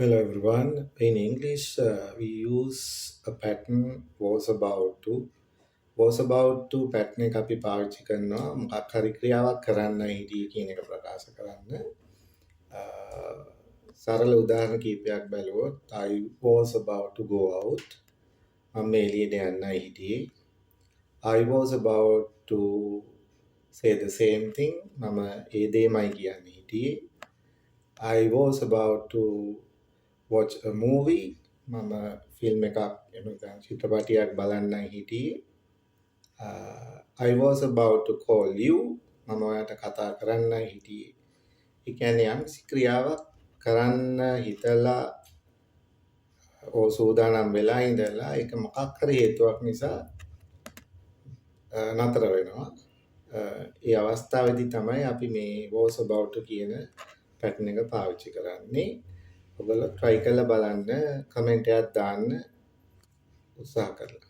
Hello everyone. In English, we use a pattern was about to pattern එක අපි පාවිච්චි කරනවා මොකක් හරි ක්‍රියාවක් කරන්න හිටියේ කියන එක ප්‍රකාශ කරන්න. සරල උදාහරණ කීපයක් බැලුවොත් I was about to go out. මම එළියට යන්නයි හිටියේ. I was about to say the same thing. මම ඒ දේමයි කියන්න හිටියේ. I was about to watch a movie. මම ෆිල්ම් එකක් චිත්‍රපටයක් බලන්නයි හිටියේ. I was about to call you. මම ඔයාලට කතා කරන්නයි හිටියේ. ඒ කියන්නේ යම්කිසි ක්‍රියාවක් කරන්න හිතලා සූදානම් වෙලා ඉඳලා ඒක මොකක් හරි හේතුවක් නිසා නතර වෙනවා. ඒ අවස්ථාවේදී තමයි අපි මේ was about to කියන පැටර්න් එක පාවිච්චි කරන්නේ. ඔයගොල්ලෝ try කරලා බලන්න, කමෙන්ට් එකක් දාන්න උත්සාහ කරලා.